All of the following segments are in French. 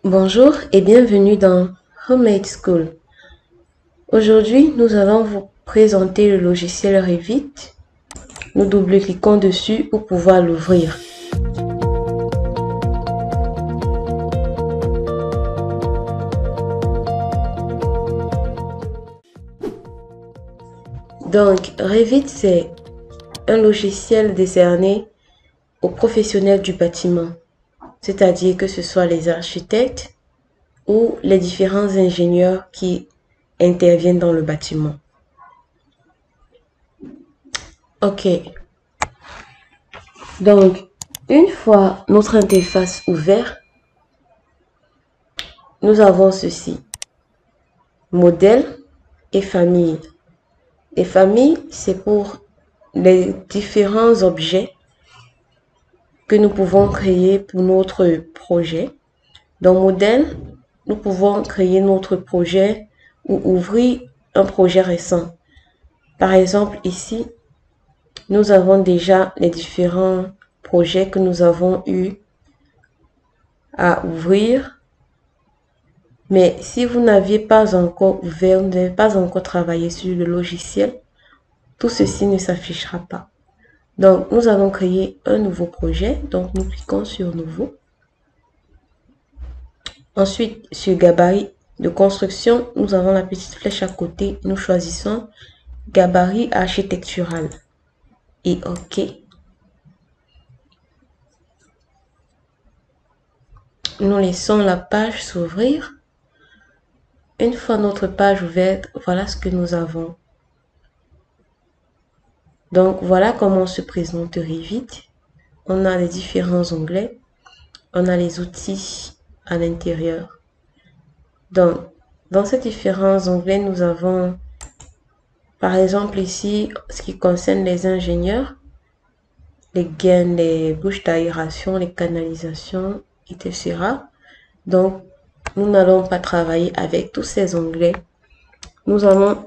Bonjour et bienvenue dans Homemade School. Aujourd'hui, nous allons vous présenter le logiciel Revit. Nous double-cliquons dessus pour pouvoir l'ouvrir. Donc, Revit, c'est un logiciel décerné aux professionnels du bâtiment, c'est-à-dire que ce soit les architectes ou les différents ingénieurs qui interviennent dans le bâtiment. Ok. Donc, une fois notre interface ouverte, nous avons ceci. Modèle et famille. Et famille, c'est pour les différents objets que nous pouvons créer pour notre projet. Dans modèle, nous pouvons créer notre projet ou ouvrir un projet récent. Par exemple, ici, nous avons déjà les différents projets que nous avons eu à ouvrir. Mais si vous n'aviez pas encore ouvert, vous n'avez pas encore travaillé sur le logiciel, tout ceci ne s'affichera pas. Donc, nous allons créer un nouveau projet. Donc, nous cliquons sur Nouveau. Ensuite, sur Gabarit de construction, nous avons la petite flèche à côté. Nous choisissons Gabarit architectural. Et OK. Nous laissons la page s'ouvrir. Une fois notre page ouverte, voilà ce que nous avons. Donc, voilà comment se présente Revit. On a les différents onglets. On a les outils à l'intérieur. Donc, dans ces différents onglets, nous avons, par exemple, ici, ce qui concerne les ingénieurs, les gaines, les bouches d'aération, les canalisations, etc. Donc, nous n'allons pas travailler avec tous ces onglets. Nous allons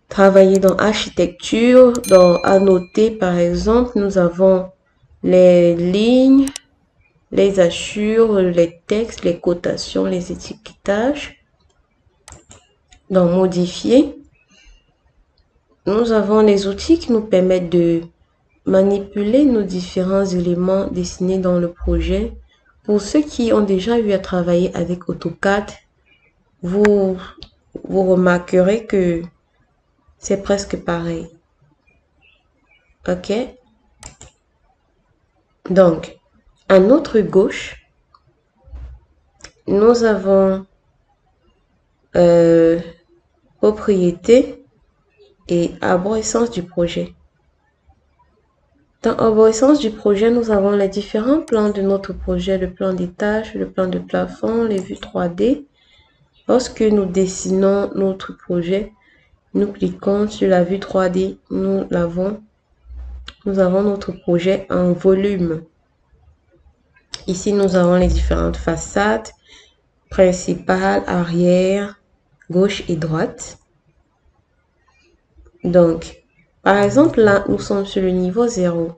travailler dans architecture, dans annoter, par exemple, nous avons les lignes, les hachures, les textes, les cotations, les étiquetages. Dans modifier, nous avons les outils qui nous permettent de manipuler nos différents éléments dessinés dans le projet. Pour ceux qui ont déjà eu à travailler avec AutoCAD, vous remarquerez que c'est presque pareil. OK? Donc, à notre gauche, nous avons propriété et arborescence du projet. Dans arborescence du projet, nous avons les différents plans de notre projet, le plan d'étage, le plan de plafond, les vues 3D. Lorsque nous dessinons notre projet, nous cliquons sur la vue 3D, nous avons notre projet en volume. Ici, nous avons les différentes façades, principale, arrière, gauche et droite. Donc, par exemple, là, nous sommes sur le niveau 0.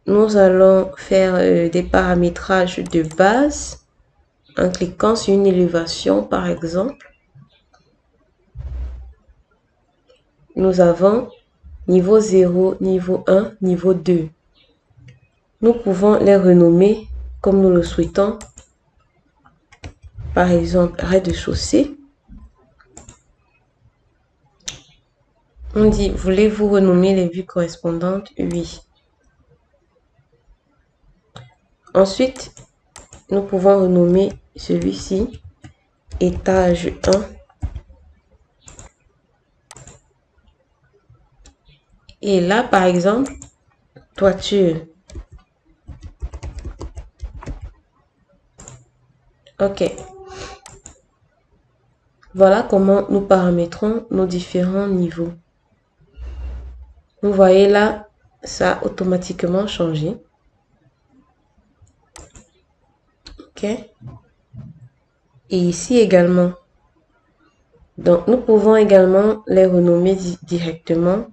Nous allons faire des paramétrages de base en cliquant sur une élévation, par exemple. Nous avons niveau 0, niveau 1, niveau 2. Nous pouvons les renommer comme nous le souhaitons. Par exemple, rez-de-chaussée. On dit, voulez-vous renommer les vues correspondantes? Oui. Ensuite, nous pouvons renommer celui-ci étage 1. Et là, par exemple, toiture. OK. Voilà comment nous paramétrons nos différents niveaux. Vous voyez là, ça a automatiquement changé. OK. Et ici également. Donc, nous pouvons également les renommer directement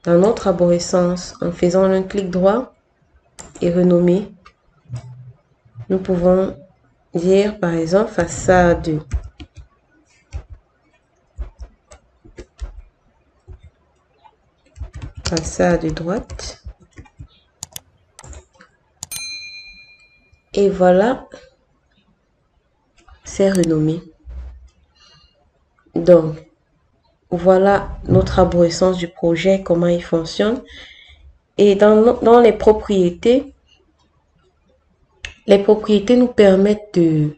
dans notre arborescence en faisant un clic droit et renommer. Nous pouvons dire par exemple façade droite. Et voilà, c'est renommé. Donc, voilà notre arborescence du projet, comment il fonctionne. Et dans les propriétés nous permettent de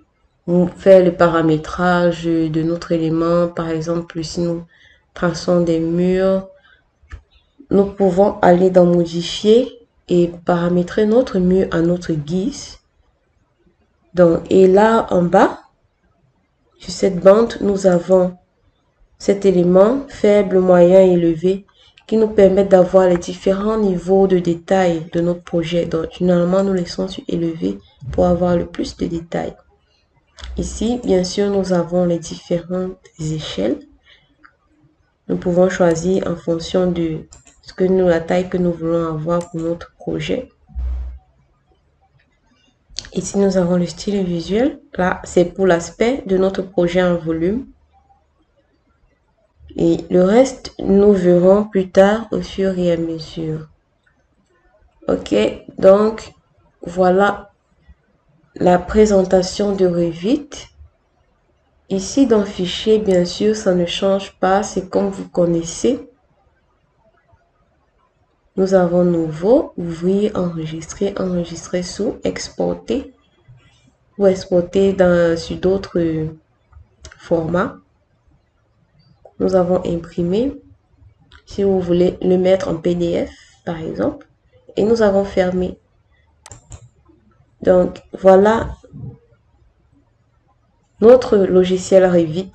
faire le paramétrage de notre élément. Par exemple, si nous traçons des murs, nous pouvons aller dans modifier et paramétrer notre mur à notre guise. Donc, et là en bas, sur cette bande, nous avons cet élément faible, moyen, élevé qui nous permettent d'avoir les différents niveaux de détail de notre projet. Donc, généralement, nous laissons sur élevé pour avoir le plus de détails. Ici, bien sûr, nous avons les différentes échelles. Nous pouvons choisir en fonction de la taille que nous voulons avoir pour notre projet. Ici, nous avons le style visuel. Là, c'est pour l'aspect de notre projet en volume. Et le reste, nous verrons plus tard au fur et à mesure. Ok, donc voilà la présentation de Revit. Ici dans fichier, bien sûr, ça ne change pas, c'est comme vous connaissez. Nous avons nouveau, ouvrir, enregistrer sous, exporter ou exporter sur d'autres formats. Nous avons imprimé, si vous voulez le mettre en PDF par exemple, et nous avons fermé. Donc voilà notre logiciel Revit